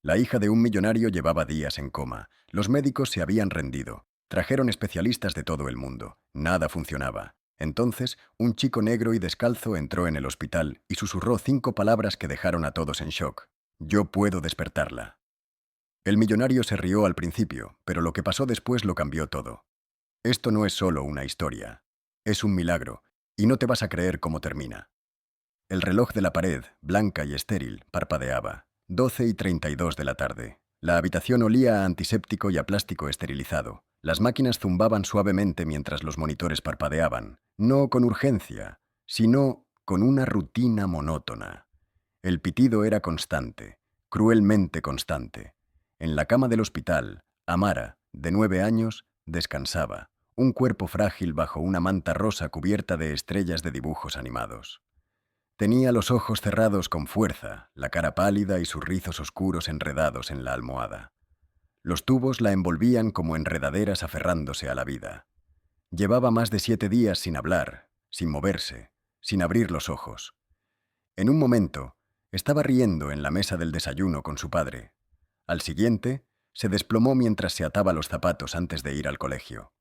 La hija de un millonario llevaba días en coma. Los médicos se habían rendido. Trajeron especialistas de todo el mundo. Nada funcionaba. Entonces, un chico negro y descalzo entró en el hospital y susurró 5 palabras que dejaron a todos en shock. Yo puedo despertarla. El millonario se rió al principio, pero lo que pasó después lo cambió todo. Esto no es solo una historia. Es un milagro, y no te vas a creer cómo termina. El reloj de la pared, blanca y estéril, parpadeaba. 12:32 de la tarde. La habitación olía a antiséptico y a plástico esterilizado. Las máquinas zumbaban suavemente mientras los monitores parpadeaban, no con urgencia, sino con una rutina monótona. El pitido era constante, cruelmente constante. En la cama del hospital, Amara, de 9 años, descansaba, un cuerpo frágil bajo una manta rosa cubierta de estrellas de dibujos animados. Tenía los ojos cerrados con fuerza, la cara pálida y sus rizos oscuros enredados en la almohada. Los tubos la envolvían como enredaderas aferrándose a la vida. Llevaba más de 7 días sin hablar, sin moverse, sin abrir los ojos. En un momento, estaba riendo en la mesa del desayuno con su padre. Al siguiente, se desplomó mientras se ataba los zapatos antes de ir al colegio.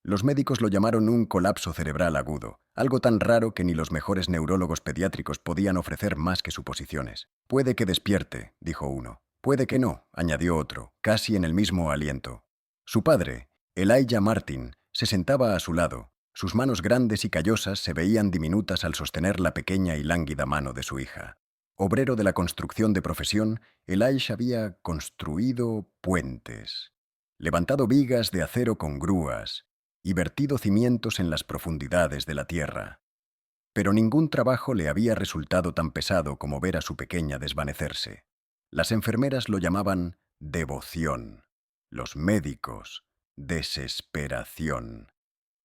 Los médicos lo llamaron un colapso cerebral agudo, algo tan raro que ni los mejores neurólogos pediátricos podían ofrecer más que suposiciones. Puede que despierte, dijo uno. Puede que no, añadió otro, casi en el mismo aliento. Su padre, Elijah Martin, se sentaba a su lado. Sus manos grandes y callosas se veían diminutas al sostener la pequeña y lánguida mano de su hija. Obrero de la construcción de profesión, Elijah había construido puentes, levantado vigas de acero con grúas, y vertido cimientos en las profundidades de la tierra. Pero ningún trabajo le había resultado tan pesado como ver a su pequeña desvanecerse. Las enfermeras lo llamaban devoción, los médicos, desesperación.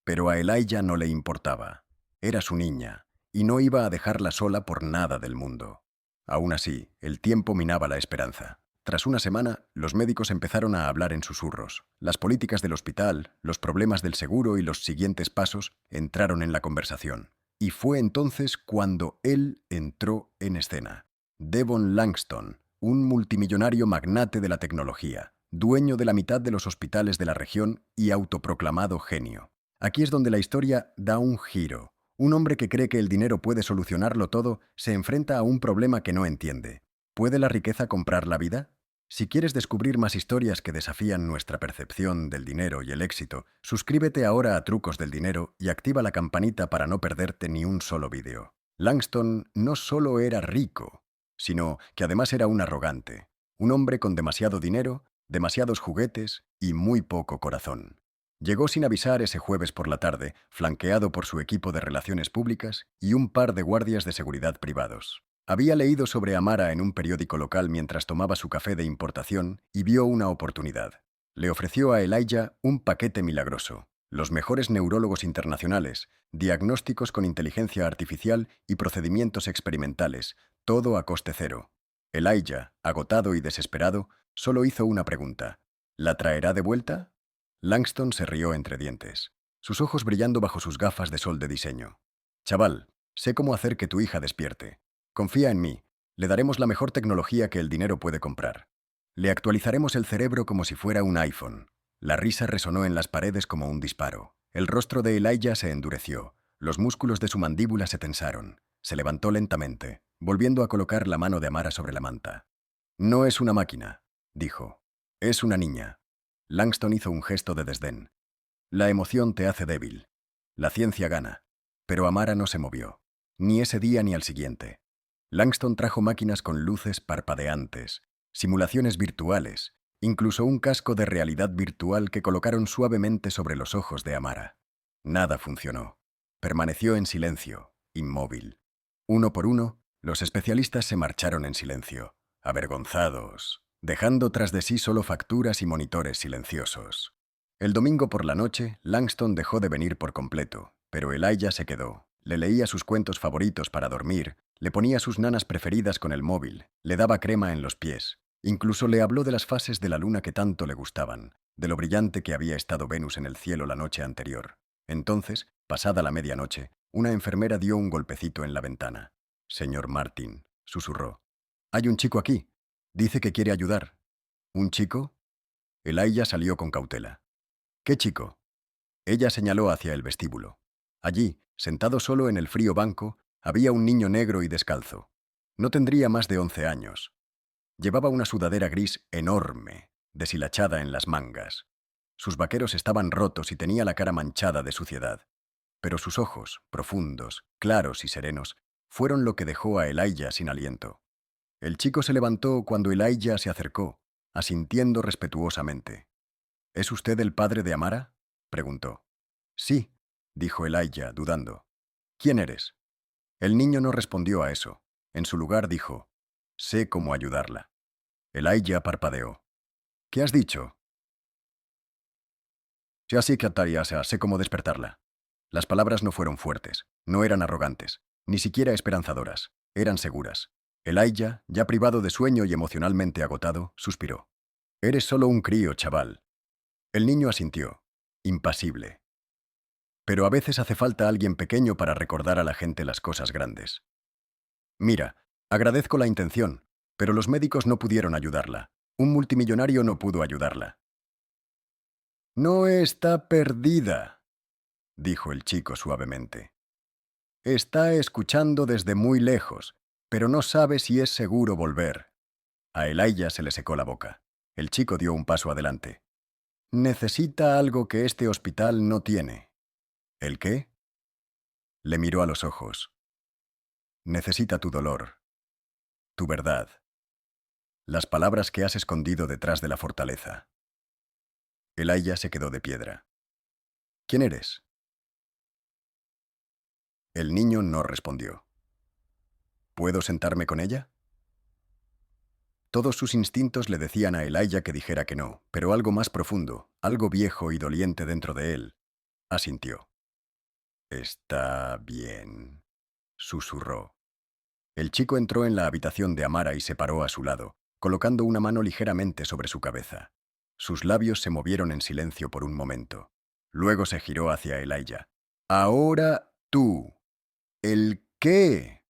Pero a Elijah no le importaba. Era su niña, y no iba a dejarla sola por nada del mundo. Aún así, el tiempo minaba la esperanza. Tras una semana, los médicos empezaron a hablar en susurros. Las políticas del hospital, los problemas del seguro y los siguientes pasos entraron en la conversación. Y fue entonces cuando él entró en escena. Devon Langston, un multimillonario magnate de la tecnología, dueño de la mitad de los hospitales de la región y autoproclamado genio. Aquí es donde la historia da un giro. Un hombre que cree que el dinero puede solucionarlo todo se enfrenta a un problema que no entiende. ¿Puede la riqueza comprar la vida? Si quieres descubrir más historias que desafían nuestra percepción del dinero y el éxito, suscríbete ahora a Trucos del Dinero y activa la campanita para no perderte ni un solo vídeo. Langston no solo era rico, sino que además era un arrogante, un hombre con demasiado dinero, demasiados juguetes y muy poco corazón. Llegó sin avisar ese jueves por la tarde, flanqueado por su equipo de relaciones públicas y un par de guardias de seguridad privados. Había leído sobre Amara en un periódico local mientras tomaba su café de importación y vio una oportunidad. Le ofreció a Elijah un paquete milagroso: los mejores neurólogos internacionales, diagnósticos con inteligencia artificial y procedimientos experimentales, todo a coste cero. Elijah, agotado y desesperado, solo hizo una pregunta: ¿la traerá de vuelta? Langston se rió entre dientes, sus ojos brillando bajo sus gafas de sol de diseño. Chaval, sé cómo hacer que tu hija despierte. Confía en mí, le daremos la mejor tecnología que el dinero puede comprar. Le actualizaremos el cerebro como si fuera un iPhone. La risa resonó en las paredes como un disparo. El rostro de Elijah se endureció, los músculos de su mandíbula se tensaron. Se levantó lentamente, volviendo a colocar la mano de Amara sobre la manta. No es una máquina, dijo. Es una niña. Langston hizo un gesto de desdén. La emoción te hace débil. La ciencia gana. Pero Amara no se movió. Ni ese día ni al siguiente. Langston trajo máquinas con luces parpadeantes, simulaciones virtuales, incluso un casco de realidad virtual que colocaron suavemente sobre los ojos de Amara. Nada funcionó. Permaneció en silencio, inmóvil. Uno por uno, los especialistas se marcharon en silencio, avergonzados, dejando tras de sí solo facturas y monitores silenciosos. El domingo por la noche, Langston dejó de venir por completo, pero Elijah se quedó. Le leía sus cuentos favoritos para dormir, le ponía sus nanas preferidas con el móvil, le daba crema en los pies. Incluso le habló de las fases de la luna que tanto le gustaban, de lo brillante que había estado Venus en el cielo la noche anterior. Entonces, pasada la medianoche, una enfermera dio un golpecito en la ventana. «Señor Martin», susurró. «Hay un chico aquí». Dice que quiere ayudar. ¿Un chico? Elijah salió con cautela. ¿Qué chico? Ella señaló hacia el vestíbulo. Allí, sentado solo en el frío banco, había un niño negro y descalzo. No tendría más de 11 años. Llevaba una sudadera gris enorme, deshilachada en las mangas. Sus vaqueros estaban rotos y tenía la cara manchada de suciedad. Pero sus ojos, profundos, claros y serenos, fueron lo que dejó a Elijah sin aliento. El chico se levantó cuando Elijah se acercó, asintiendo respetuosamente. ¿Es usted el padre de Amara?, preguntó. Sí, dijo Elijah, dudando. ¿Quién eres? El niño no respondió a eso. En su lugar dijo, sé cómo ayudarla. Elijah parpadeó. ¿Qué has dicho? Sí, así que Atariasa, sé cómo despertarla. Las palabras no fueron fuertes, no eran arrogantes, ni siquiera esperanzadoras, eran seguras. Elijah, ya privado de sueño y emocionalmente agotado, suspiró. Eres solo un crío, chaval. El niño asintió, impasible. Pero a veces hace falta alguien pequeño para recordar a la gente las cosas grandes. Mira, agradezco la intención, pero los médicos no pudieron ayudarla. Un multimillonario no pudo ayudarla. No está perdida, dijo el chico suavemente. Está escuchando desde muy lejos, pero no sabe si es seguro volver. A Elijah se le secó la boca. El chico dio un paso adelante. Necesita algo que este hospital no tiene. ¿El qué? Le miró a los ojos. Necesita tu dolor, tu verdad, las palabras que has escondido detrás de la fortaleza. Elijah se quedó de piedra. ¿Quién eres? El niño no respondió. ¿Puedo sentarme con ella? Todos sus instintos le decían a Elijah que dijera que no, pero algo más profundo, algo viejo y doliente dentro de él, asintió. Está bien, susurró. El chico entró en la habitación de Amara y se paró a su lado, colocando una mano ligeramente sobre su cabeza. Sus labios se movieron en silencio por un momento. Luego se giró hacia Elijah. Ahora tú. ¿El qué?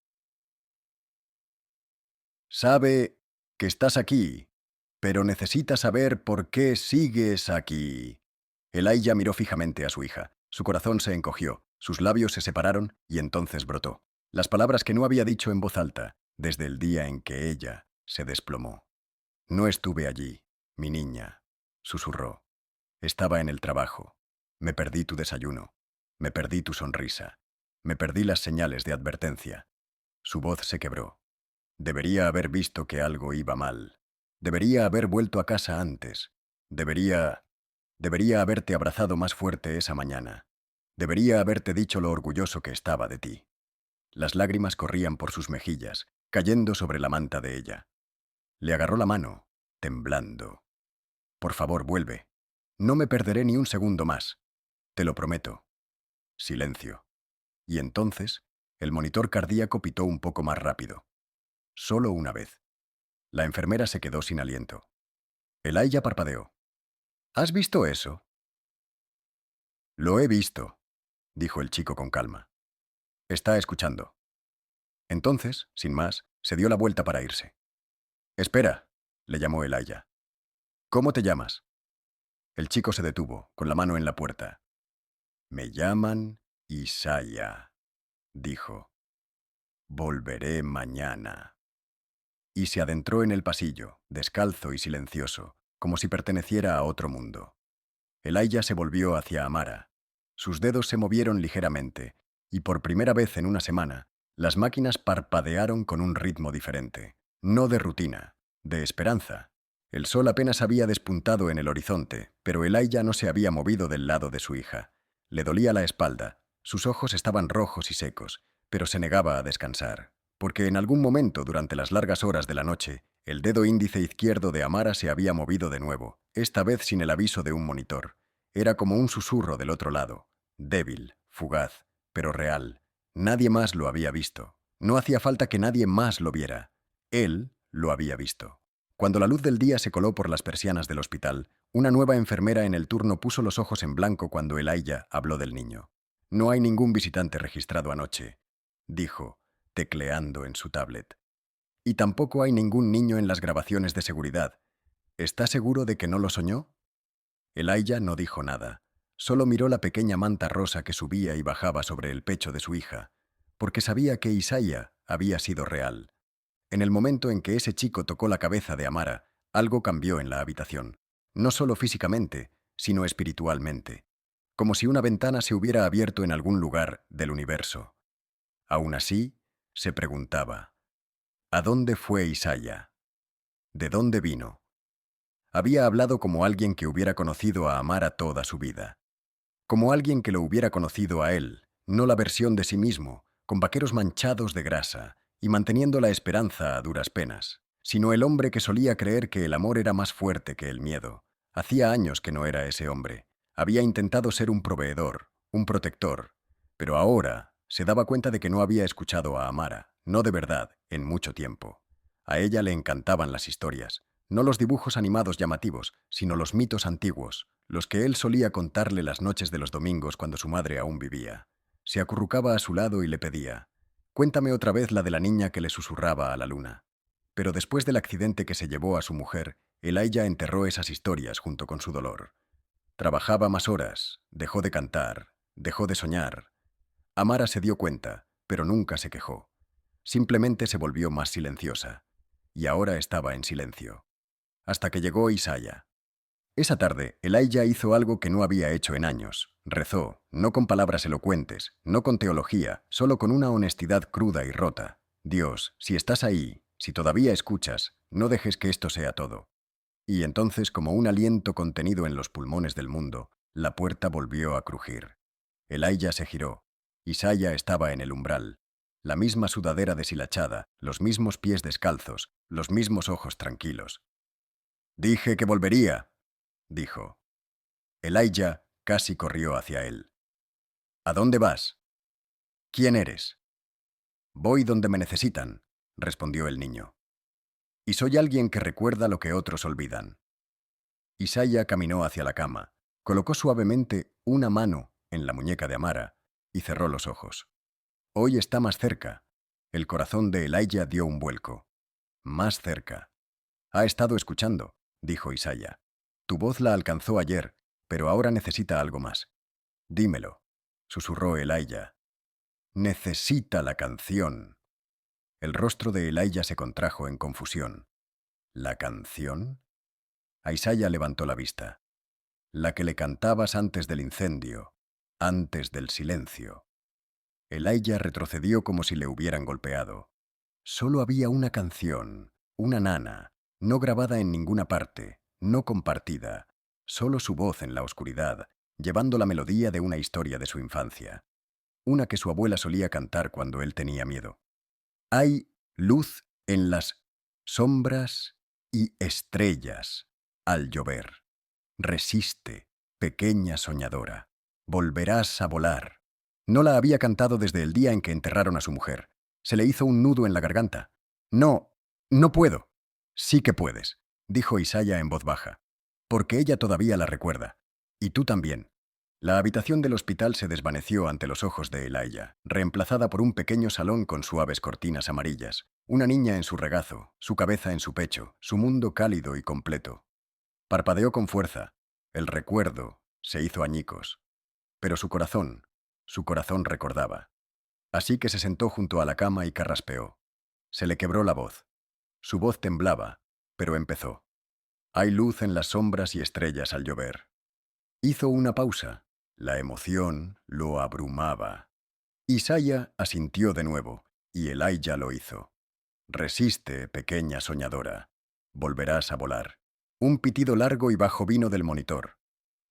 Sabe que estás aquí, pero necesita saber por qué sigues aquí. Elijah miró fijamente a su hija. Su corazón se encogió, sus labios se separaron y entonces brotó. Las palabras que no había dicho en voz alta desde el día en que ella se desplomó. No estuve allí, mi niña, susurró. Estaba en el trabajo. Me perdí tu desayuno. Me perdí tu sonrisa. Me perdí las señales de advertencia. Su voz se quebró. Debería haber visto que algo iba mal. Debería haber vuelto a casa antes. Debería haberte abrazado más fuerte esa mañana. Debería haberte dicho lo orgulloso que estaba de ti. Las lágrimas corrían por sus mejillas, cayendo sobre la manta de ella. Le agarró la mano, temblando. Por favor, vuelve. No me perderé ni un segundo más. Te lo prometo. Silencio. Y entonces, el monitor cardíaco pitó un poco más rápido. Solo una vez. La enfermera se quedó sin aliento. Elijah parpadeó. ¿Has visto eso? Lo he visto, dijo el chico con calma. Está escuchando. Entonces, sin más, se dio la vuelta para irse. Espera, le llamó Elijah. ¿Cómo te llamas? El chico se detuvo, con la mano en la puerta. Me llaman Isaiah, dijo. Volveré mañana. Y se adentró en el pasillo, descalzo y silencioso, como si perteneciera a otro mundo. Elijah se volvió hacia Amara. Sus dedos se movieron ligeramente, y por primera vez en una semana, las máquinas parpadearon con un ritmo diferente. No de rutina, de esperanza. El sol apenas había despuntado en el horizonte, pero Elijah no se había movido del lado de su hija. Le dolía la espalda, sus ojos estaban rojos y secos, pero se negaba a descansar, porque en algún momento durante las largas horas de la noche, el dedo índice izquierdo de Amara se había movido de nuevo, esta vez sin el aviso de un monitor. Era como un susurro del otro lado, débil, fugaz, pero real. Nadie más lo había visto. No hacía falta que nadie más lo viera. Él lo había visto. Cuando la luz del día se coló por las persianas del hospital, una nueva enfermera en el turno puso los ojos en blanco cuando Elijah habló del niño. No hay ningún visitante registrado anoche, dijo, tecleando en su tablet. Y tampoco hay ningún niño en las grabaciones de seguridad. ¿Está seguro de que no lo soñó? Elijah no dijo nada. Solo miró la pequeña manta rosa que subía y bajaba sobre el pecho de su hija, porque sabía que Isaiah había sido real. En el momento en que ese chico tocó la cabeza de Amara, algo cambió en la habitación. No solo físicamente, sino espiritualmente. Como si una ventana se hubiera abierto en algún lugar del universo. Aún así, se preguntaba, ¿a dónde fue Isaiah? ¿De dónde vino? Había hablado como alguien que hubiera conocido a Amara toda su vida. Como alguien que lo hubiera conocido a él, no la versión de sí mismo, con vaqueros manchados de grasa y manteniendo la esperanza a duras penas, sino el hombre que solía creer que el amor era más fuerte que el miedo. Hacía años que no era ese hombre. Había intentado ser un proveedor, un protector, pero ahora se daba cuenta de que no había escuchado a Amara, no de verdad, en mucho tiempo. A ella le encantaban las historias, no los dibujos animados llamativos, sino los mitos antiguos, los que él solía contarle las noches de los domingos cuando su madre aún vivía. Se acurrucaba a su lado y le pedía, «Cuéntame otra vez la de la niña que le susurraba a la luna». Pero después del accidente que se llevó a su mujer, Elijah enterró esas historias junto con su dolor. Trabajaba más horas, dejó de cantar, dejó de soñar. Amara se dio cuenta, pero nunca se quejó. Simplemente se volvió más silenciosa. Y ahora estaba en silencio. Hasta que llegó Isaiah. Esa tarde, Elijah hizo algo que no había hecho en años. Rezó, no con palabras elocuentes, no con teología, solo con una honestidad cruda y rota. Dios, si estás ahí, si todavía escuchas, no dejes que esto sea todo. Y entonces, como un aliento contenido en los pulmones del mundo, la puerta volvió a crujir. Elijah se giró. Isaiah estaba en el umbral. La misma sudadera deshilachada, los mismos pies descalzos, los mismos ojos tranquilos. «Dije que volvería», dijo. Elijah casi corrió hacia él. «¿A dónde vas? ¿Quién eres?» «Voy donde me necesitan», respondió el niño. «Y soy alguien que recuerda lo que otros olvidan». Isaiah caminó hacia la cama, colocó suavemente una mano en la muñeca de Amara y cerró los ojos. Hoy está más cerca. El corazón de Elijah dio un vuelco. Más cerca. «Ha estado escuchando», dijo Isaiah. «Tu voz la alcanzó ayer, pero ahora necesita algo más». «Dímelo», susurró Elijah. «Necesita la canción». El rostro de Elijah se contrajo en confusión. ¿La canción? Isaiah levantó la vista. «La que le cantabas antes del incendio, antes del silencio». Elijah retrocedió como si le hubieran golpeado. Solo había una canción, una nana, no grabada en ninguna parte, no compartida, solo su voz en la oscuridad, llevando la melodía de una historia de su infancia. Una que su abuela solía cantar cuando él tenía miedo. Hay luz en las sombras y estrellas al llover. Resiste, pequeña soñadora. Volverás a volar. No la había cantado desde el día en que enterraron a su mujer. Se le hizo un nudo en la garganta. «No, no puedo». «Sí que puedes», dijo Isaiah en voz baja, «porque ella todavía la recuerda. Y tú también». La habitación del hospital se desvaneció ante los ojos de Elijah, reemplazada por un pequeño salón con suaves cortinas amarillas, una niña en su regazo, su cabeza en su pecho, su mundo cálido y completo. Parpadeó con fuerza. El recuerdo se hizo añicos. Pero su corazón recordaba. Así que se sentó junto a la cama y carraspeó. Se le quebró la voz. Su voz temblaba, pero empezó. Hay luz en las sombras y estrellas al llover. Hizo una pausa. La emoción lo abrumaba. Isaiah asintió de nuevo, y Elijah lo hizo. Resiste, pequeña soñadora. Volverás a volar. Un pitido largo y bajo vino del monitor.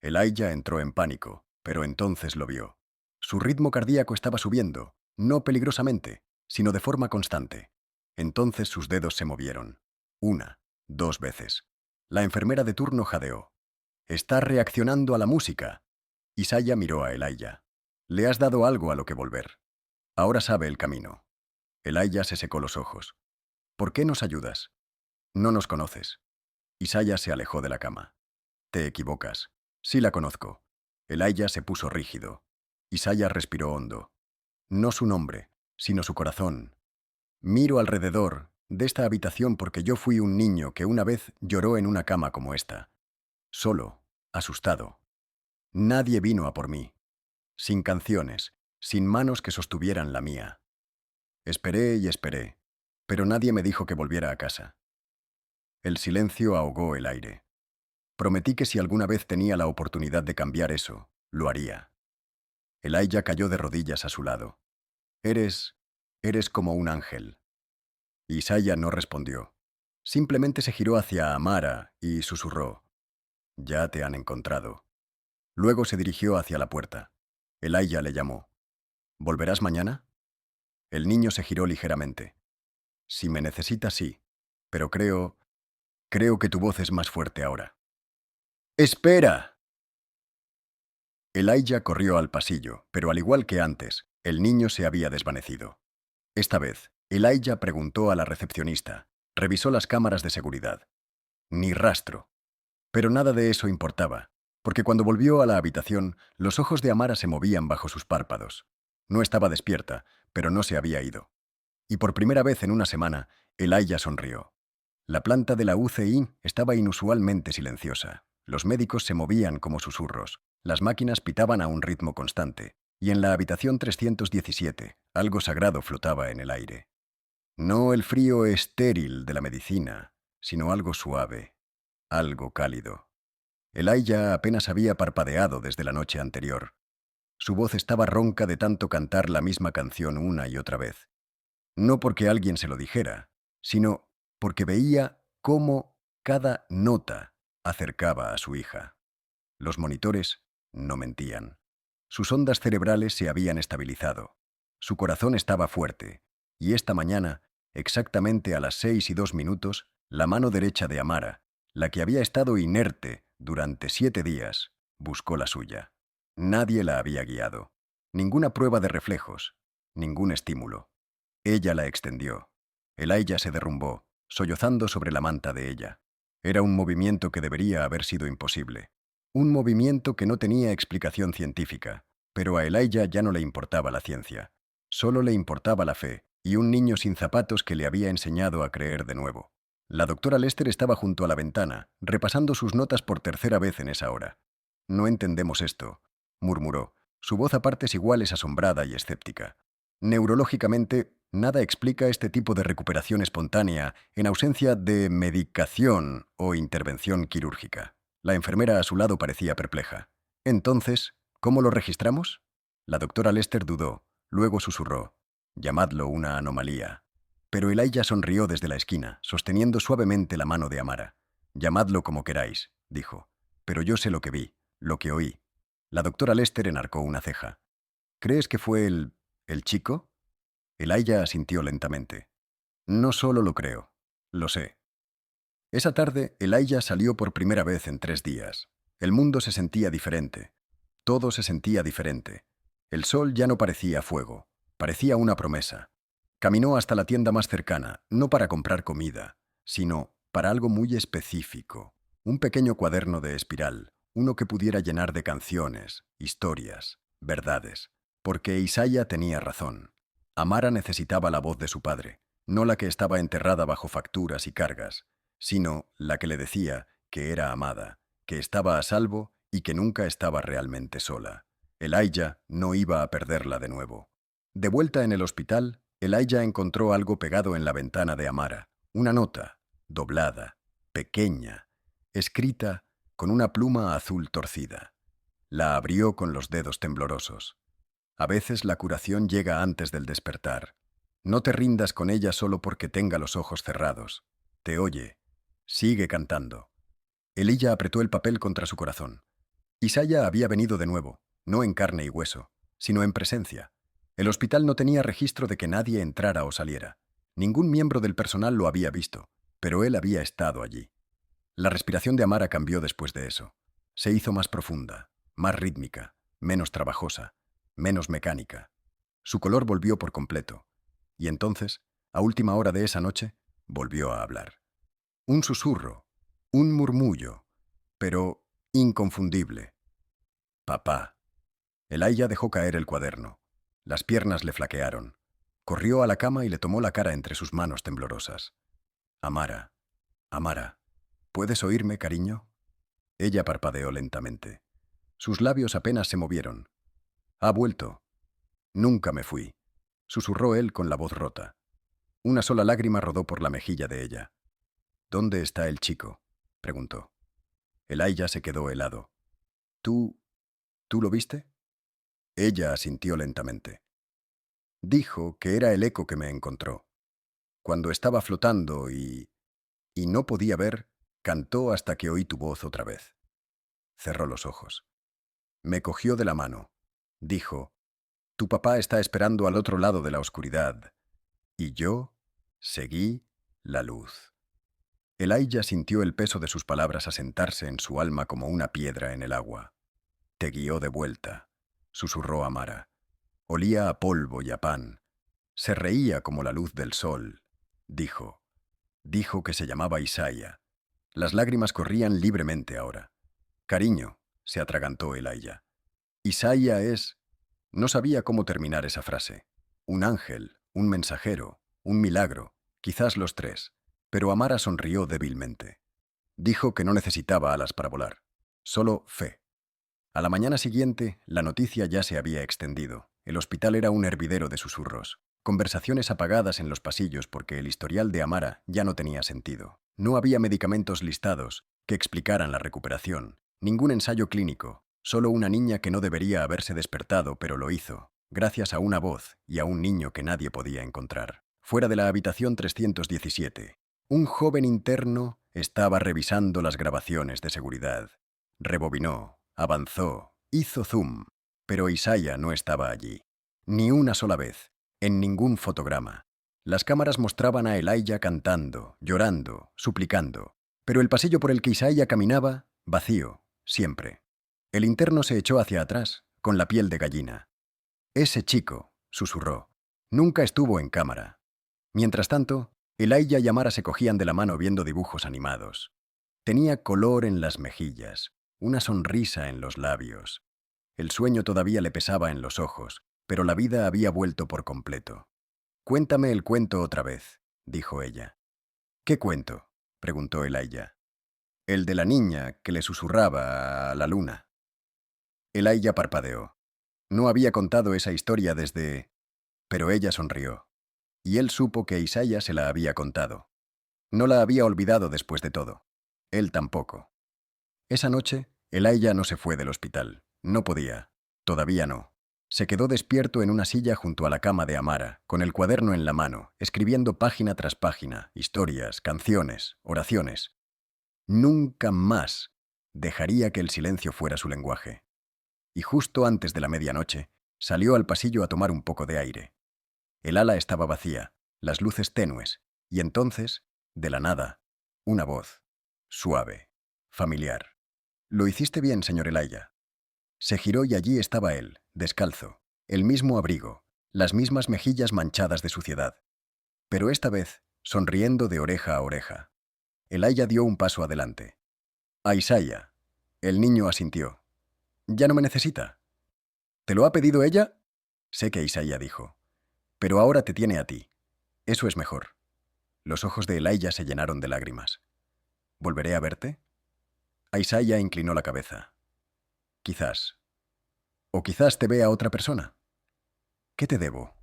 Elijah entró en pánico, pero entonces lo vio. Su ritmo cardíaco estaba subiendo, no peligrosamente, sino de forma constante. Entonces sus dedos se movieron. Una, dos veces. La enfermera de turno jadeó. «Está reaccionando a la música». Isaiah miró a Elijah. «Le has dado algo a lo que volver. Ahora sabe el camino». Elijah se secó los ojos. «¿Por qué nos ayudas? No nos conoces». Isaiah se alejó de la cama. «Te equivocas. Sí la conozco». Elijah se puso rígido. Isaiah respiró hondo. «No su nombre, sino su corazón. Miro alrededor de esta habitación porque yo fui un niño que una vez lloró en una cama como esta. Solo, asustado. Nadie vino a por mí. Sin canciones, sin manos que sostuvieran la mía. Esperé y esperé, pero nadie me dijo que volviera a casa. El silencio ahogó el aire. Prometí que si alguna vez tenía la oportunidad de cambiar eso, lo haría. Elijah cayó de rodillas a su lado. Eres como un ángel. Isaiah no respondió. Simplemente se giró hacia Amara y susurró. Ya te han encontrado. Luego se dirigió hacia la puerta. Elijah le llamó. ¿Volverás mañana? El niño se giró ligeramente. Si me necesitas, sí. Pero creo que tu voz es más fuerte ahora. ¡Espera! Elijah corrió al pasillo, pero al igual que antes, el niño se había desvanecido. Esta vez, Elijah preguntó a la recepcionista. Revisó las cámaras de seguridad. Ni rastro. Pero nada de eso importaba, porque cuando volvió a la habitación, los ojos de Amara se movían bajo sus párpados. No estaba despierta, pero no se había ido. Y por primera vez en una semana, Elijah sonrió. La planta de la UCI estaba inusualmente silenciosa. Los médicos se movían como susurros. Las máquinas pitaban a un ritmo constante. Y en la habitación 317, algo sagrado flotaba en el aire. No el frío estéril de la medicina, sino algo suave, algo cálido. Elijah apenas había parpadeado desde la noche anterior. Su voz estaba ronca de tanto cantar la misma canción una y otra vez. No porque alguien se lo dijera, sino porque veía cómo cada nota acercaba a su hija. Los monitores no mentían. Sus ondas cerebrales se habían estabilizado. Su corazón estaba fuerte, y esta mañana, exactamente a las 6:02, la mano derecha de Amara, la que había estado inerte durante 7 días, buscó la suya. Nadie la había guiado. Ninguna prueba de reflejos, ningún estímulo. Ella la extendió. Elijah se derrumbó, sollozando sobre la manta de ella. Era un movimiento que debería haber sido imposible. Un movimiento que no tenía explicación científica, pero a Elijah ya no le importaba la ciencia. Solo le importaba la fe y un niño sin zapatos que le había enseñado a creer de nuevo. La doctora Lester estaba junto a la ventana, repasando sus notas por tercera vez en esa hora. No entendemos esto, murmuró. Su voz a partes iguales asombrada y escéptica. Neurológicamente, nada explica este tipo de recuperación espontánea en ausencia de medicación o intervención quirúrgica. La enfermera a su lado parecía perpleja. Entonces, ¿cómo lo registramos? La doctora Lester dudó, luego susurró. Llamadlo una anomalía. Pero Elijah sonrió desde la esquina, sosteniendo suavemente la mano de Amara. Llamadlo como queráis, dijo. Pero yo sé lo que vi, lo que oí. La doctora Lester enarcó una ceja. ¿Crees que fue el chico? Elijah asintió lentamente. No solo lo creo, lo sé. Esa tarde, Elijah salió por primera vez en 3 días. El mundo se sentía diferente. Todo se sentía diferente. El sol ya no parecía fuego, parecía una promesa. Caminó hasta la tienda más cercana, no para comprar comida, sino para algo muy específico. Un pequeño cuaderno de espiral, uno que pudiera llenar de canciones, historias, verdades. Porque Isaiah tenía razón. Amara necesitaba la voz de su padre, no la que estaba enterrada bajo facturas y cargas, sino la que le decía que era amada, que estaba a salvo y que nunca estaba realmente sola. Elijah no iba a perderla de nuevo. De vuelta en el hospital, Elijah encontró algo pegado en la ventana de Amara, una nota, doblada, pequeña, escrita con una pluma azul torcida. La abrió con los dedos temblorosos. A veces la curación llega antes del despertar. No te rindas con ella solo porque tenga los ojos cerrados. Te oye. Sigue cantando. Elijah apretó el papel contra su corazón. Isaiah había venido de nuevo, no en carne y hueso, sino en presencia. El hospital no tenía registro de que nadie entrara o saliera. Ningún miembro del personal lo había visto, pero él había estado allí. La respiración de Amara cambió después de eso. Se hizo más profunda, más rítmica, menos trabajosa, menos mecánica. Su color volvió por completo. Y entonces, a última hora de esa noche, volvió a hablar. Un susurro, un murmullo, pero inconfundible. Papá. Elijah dejó caer el cuaderno. Las piernas le flaquearon. Corrió a la cama y le tomó la cara entre sus manos temblorosas. Amara, Amara, ¿puedes oírme, cariño? Ella parpadeó lentamente. Sus labios apenas se movieron. Ha vuelto. Nunca me fui, susurró él con la voz rota. Una sola lágrima rodó por la mejilla de ella. ¿Dónde está el chico?, preguntó. Elijah se quedó helado. ¿Tú lo viste? Ella asintió lentamente. Dijo que era el eco que me encontró. Cuando estaba flotando y no podía ver, cantó hasta que oí tu voz otra vez. Cerró los ojos. Me cogió de la mano. Dijo, tu papá está esperando al otro lado de la oscuridad. Y yo seguí la luz. Elijah sintió el peso de sus palabras asentarse en su alma como una piedra en el agua. Te guió de vuelta, susurró Amara. Olía a polvo y a pan. Se reía como la luz del sol. Dijo. Dijo que se llamaba Isaiah. Las lágrimas corrían libremente ahora. Cariño, se atragantó Elijah. Isaiah es... No sabía cómo terminar esa frase. Un ángel, un mensajero, un milagro, quizás los tres. Pero Amara sonrió débilmente. Dijo que no necesitaba alas para volar, solo fe. A la mañana siguiente, la noticia ya se había extendido. El hospital era un hervidero de susurros. Conversaciones apagadas en los pasillos porque el historial de Amara ya no tenía sentido. No había medicamentos listados que explicaran la recuperación. Ningún ensayo clínico. Solo una niña que no debería haberse despertado, pero lo hizo, gracias a una voz y a un niño que nadie podía encontrar. Fuera de la habitación 317, un joven interno estaba revisando las grabaciones de seguridad. Rebobinó, avanzó, hizo zoom, pero Isaiah no estaba allí. Ni una sola vez, en ningún fotograma. Las cámaras mostraban a Elijah cantando, llorando, suplicando, pero el pasillo por el que Isaiah caminaba, vacío, siempre. El interno se echó hacia atrás, con la piel de gallina. Ese chico, susurró, nunca estuvo en cámara. Mientras tanto, Elijah y Amara se cogían de la mano viendo dibujos animados. Tenía color en las mejillas, una sonrisa en los labios. El sueño todavía le pesaba en los ojos, pero la vida había vuelto por completo. Cuéntame el cuento otra vez, dijo ella. ¿Qué cuento?, preguntó Elijah. El de la niña que le susurraba a la luna. Elijah parpadeó. No había contado esa historia desde... Pero ella sonrió. Y él supo que Isaiah se la había contado. No la había olvidado después de todo. Él tampoco. Esa noche, Elijah no se fue del hospital. No podía. Todavía no. Se quedó despierto en una silla junto a la cama de Amara, con el cuaderno en la mano, escribiendo página tras página, historias, canciones, oraciones. Nunca más dejaría que el silencio fuera su lenguaje. Y justo antes de la medianoche, salió al pasillo a tomar un poco de aire. El ala estaba vacía, las luces tenues, y entonces, de la nada, una voz, suave, familiar. Lo hiciste bien, señor Elijah. Se giró y allí estaba él, descalzo, el mismo abrigo, las mismas mejillas manchadas de suciedad. Pero esta vez, sonriendo de oreja a oreja. Elijah dio un paso adelante. A Isaiah. El niño asintió. ¿Ya no me necesita? ¿Te lo ha pedido ella? Sé que Isaiah dijo. Pero ahora te tiene a ti. Eso es mejor. Los ojos de Elijah se llenaron de lágrimas. ¿Volveré a verte? Isaiah inclinó la cabeza. Quizás. O quizás te vea otra persona. ¿Qué te debo?,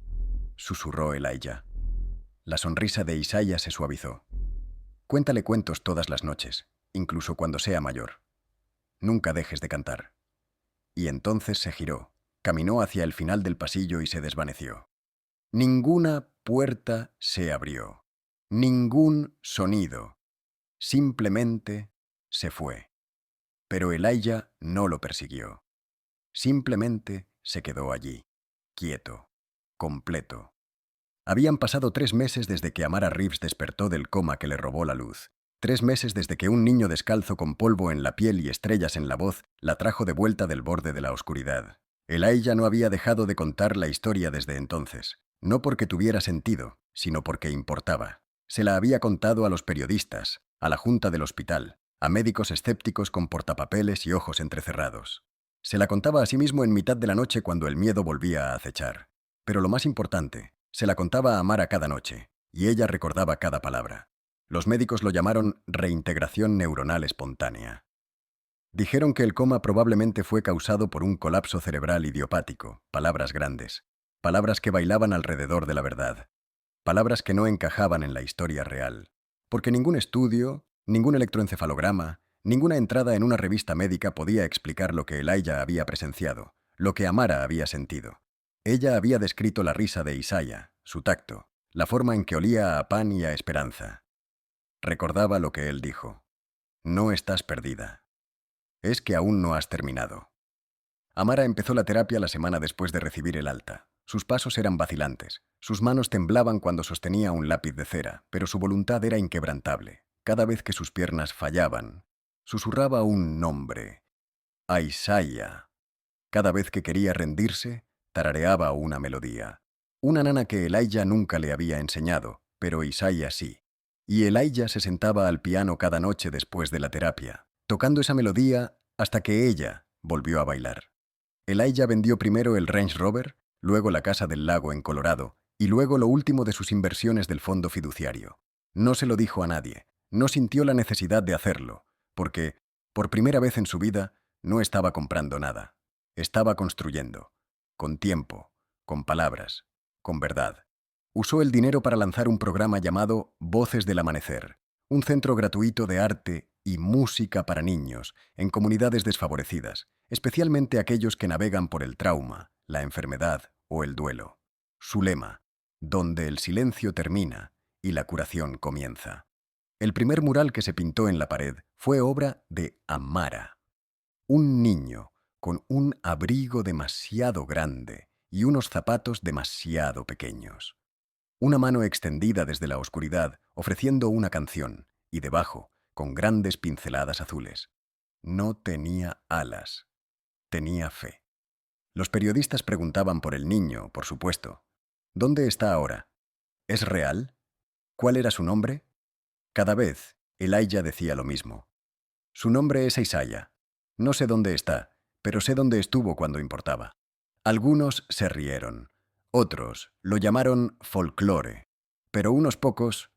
susurró Elijah. La sonrisa de Isaiah se suavizó. Cuéntale cuentos todas las noches, incluso cuando sea mayor. Nunca dejes de cantar. Y entonces se giró, caminó hacia el final del pasillo y se desvaneció. Ninguna puerta se abrió. Ningún sonido. Simplemente se fue. Pero Elijah no lo persiguió. Simplemente se quedó allí, quieto, completo. Habían pasado 3 meses desde que Amara Reeves despertó del coma que le robó la luz. 3 meses desde que un niño descalzo con polvo en la piel y estrellas en la voz la trajo de vuelta del borde de la oscuridad. Elijah no había dejado de contar la historia desde entonces. No porque tuviera sentido, sino porque importaba. Se la había contado a los periodistas, a la junta del hospital, a médicos escépticos con portapapeles y ojos entrecerrados. Se la contaba a sí mismo en mitad de la noche cuando el miedo volvía a acechar. Pero lo más importante, Se la contaba a Amara cada noche, y ella recordaba cada palabra. Los médicos lo llamaron reintegración neuronal espontánea. Dijeron que el coma probablemente fue causado por un colapso cerebral idiopático, palabras grandes, palabras que bailaban alrededor de la verdad, palabras que no encajaban en la historia real, porque ningún estudio, ningún electroencefalograma, ninguna entrada en una revista médica podía explicar lo que Elijah había presenciado, lo que Amara había sentido. Ella había descrito la risa de Isaiah, su tacto, la forma en que olía a pan y a esperanza. Recordaba lo que él dijo. No estás perdida. Es que aún no has terminado. Amara empezó la terapia la semana después de recibir el alta. Sus pasos eran vacilantes, sus manos temblaban cuando sostenía un lápiz de cera, pero su voluntad era inquebrantable. Cada vez que sus piernas fallaban, susurraba un nombre, Isaiah. Cada vez que quería rendirse, tarareaba una melodía. Una nana que Elijah nunca le había enseñado, pero Isaiah sí. Y Elijah se sentaba al piano cada noche después de la terapia, tocando esa melodía hasta que ella volvió a bailar. Elijah vendió primero el Range Rover, luego la casa del lago en Colorado, y luego lo último de sus inversiones del fondo fiduciario. No se lo dijo a nadie, no sintió la necesidad de hacerlo, porque, por primera vez en su vida, no estaba comprando nada. Estaba construyendo, con tiempo, con palabras, con verdad. Usó el dinero para lanzar un programa llamado Voces del Amanecer, un centro gratuito de arte y música para niños en comunidades desfavorecidas, especialmente aquellos que navegan por el trauma, la enfermedad o el duelo. Su lema, donde el silencio termina y la curación comienza. El primer mural que se pintó en la pared fue obra de Amara, un niño con un abrigo demasiado grande y unos zapatos demasiado pequeños. Una mano extendida desde la oscuridad, ofreciendo una canción, y debajo, con grandes pinceladas azules. No tenía alas, tenía fe. Los periodistas preguntaban por el niño, por supuesto. ¿Dónde está ahora? ¿Es real? ¿Cuál era su nombre? Cada vez, Elijah decía lo mismo. Su nombre es Isaiah. No sé dónde está, pero sé dónde estuvo cuando importaba. Algunos se rieron, otros lo llamaron folclore, pero unos pocos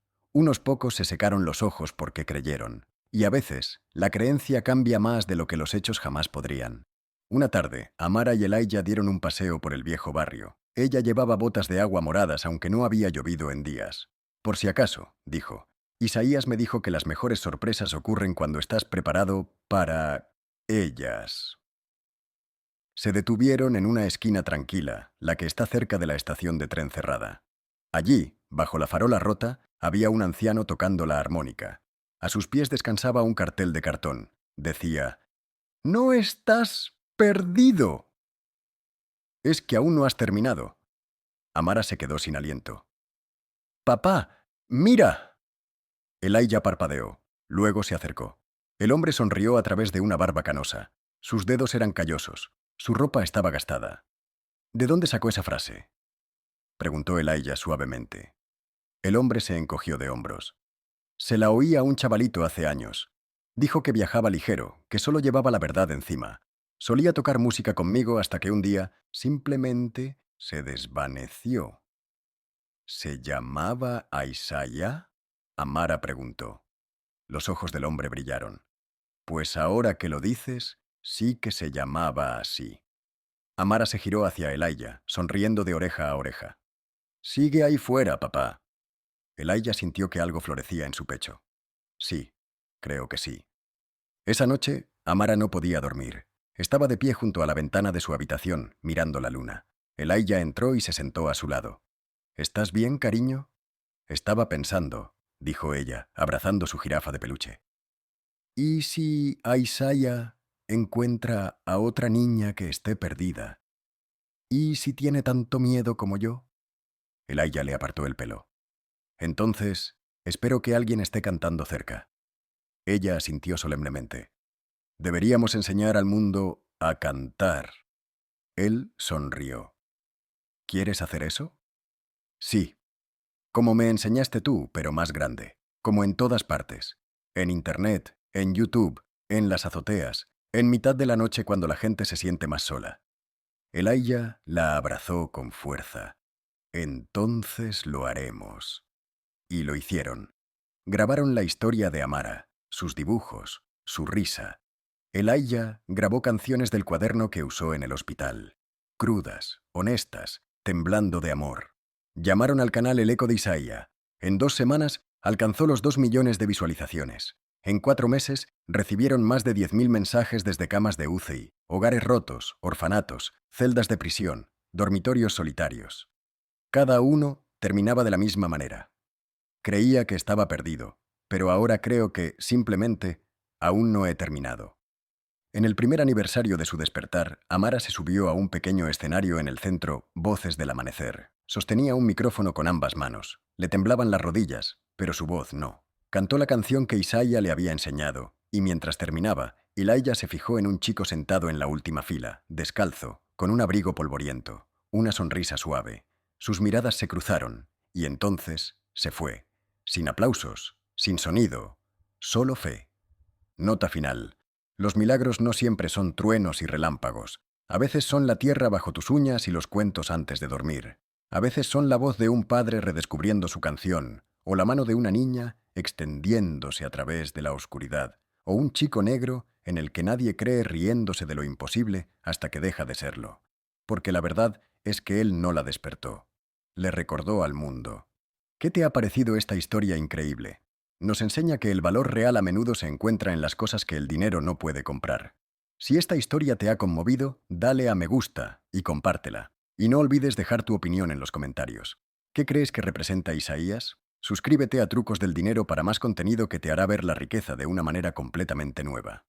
se secaron los ojos porque creyeron. Y a veces, la creencia cambia más de lo que los hechos jamás podrían. Una tarde, Amara y Elijah dieron un paseo por el viejo barrio. Ella llevaba botas de agua moradas aunque no había llovido en días. Por si acaso, dijo, Isaías me dijo que las mejores sorpresas ocurren cuando estás preparado para ellas. Se detuvieron en una esquina tranquila, la que está cerca de la estación de tren cerrada. Allí, bajo la farola rota, había un anciano tocando la armónica. A sus pies descansaba un cartel de cartón. Decía, «No estás perdido». «Es que aún no has terminado». Amara se quedó sin aliento. «Papá, mira». Elijah parpadeó. Luego se acercó. El hombre sonrió a través de una barba canosa. Sus dedos eran callosos. Su ropa estaba gastada. «¿De dónde sacó esa frase?», preguntó Elijah suavemente. El hombre se encogió de hombros. «Se la oí a un chavalito hace años. Dijo que viajaba ligero, que solo llevaba la verdad encima. Solía tocar música conmigo hasta que un día simplemente se desvaneció». «¿Se llamaba Isaiah?», Amara preguntó. Los ojos del hombre brillaron. «Pues ahora que lo dices, sí que se llamaba así». Amara se giró hacia Elijah, sonriendo de oreja a oreja. «Sigue ahí fuera, papá». Elijah sintió que algo florecía en su pecho. Sí, creo que sí. Esa noche, Amara no podía dormir. Estaba de pie junto a la ventana de su habitación, mirando la luna. Elijah entró y se sentó a su lado. «¿Estás bien, cariño?» «Estaba pensando», dijo ella, abrazando su jirafa de peluche. «¿Y si Isaiah encuentra a otra niña que esté perdida? ¿Y si tiene tanto miedo como yo?» Elijah le apartó el pelo. «Entonces, espero que alguien esté cantando cerca». Ella asintió solemnemente. «Deberíamos enseñar al mundo a cantar». Él sonrió. «¿Quieres hacer eso?» «Sí. Como me enseñaste tú, pero más grande. Como en todas partes. En Internet, en YouTube, en las azoteas, en mitad de la noche cuando la gente se siente más sola». Elijah la abrazó con fuerza. Entonces lo haremos. Y lo hicieron. Grabaron la historia de Amara, sus dibujos, su risa. Elijah grabó canciones del cuaderno que usó en el hospital. Crudas, honestas, temblando de amor. Llamaron al canal El Eco de Isaías. En 2 semanas alcanzó los 2 millones de visualizaciones. En 4 meses recibieron más de 10.000 mensajes desde camas de UCI, hogares rotos, orfanatos, celdas de prisión, dormitorios solitarios. Cada uno terminaba de la misma manera. Creía que estaba perdido, pero ahora creo que, simplemente, aún no he terminado. En el primer aniversario de su despertar, Amara se subió a un pequeño escenario en el centro, Voces del Amanecer. Sostenía un micrófono con ambas manos. Le temblaban las rodillas, pero su voz no. Cantó la canción que Isaías le había enseñado, y mientras terminaba, Elijah se fijó en un chico sentado en la última fila, descalzo, con un abrigo polvoriento, una sonrisa suave. Sus miradas se cruzaron, y entonces se fue. Sin aplausos, sin sonido, solo fe. Nota final. Los milagros no siempre son truenos y relámpagos. A veces son la tierra bajo tus uñas y los cuentos antes de dormir. A veces son la voz de un padre redescubriendo su canción, o la mano de una niña extendiéndose a través de la oscuridad, o un chico negro en el que nadie cree riéndose de lo imposible hasta que deja de serlo. Porque la verdad es que él no la despertó. Le recordó al mundo. ¿Qué te ha parecido esta historia increíble? Nos enseña que el valor real a menudo se encuentra en las cosas que el dinero no puede comprar. Si esta historia te ha conmovido, dale a me gusta y compártela. Y no olvides dejar tu opinión en los comentarios. ¿Qué crees que representa Isaías? Suscríbete a Trucos del Dinero para más contenido que te hará ver la riqueza de una manera completamente nueva.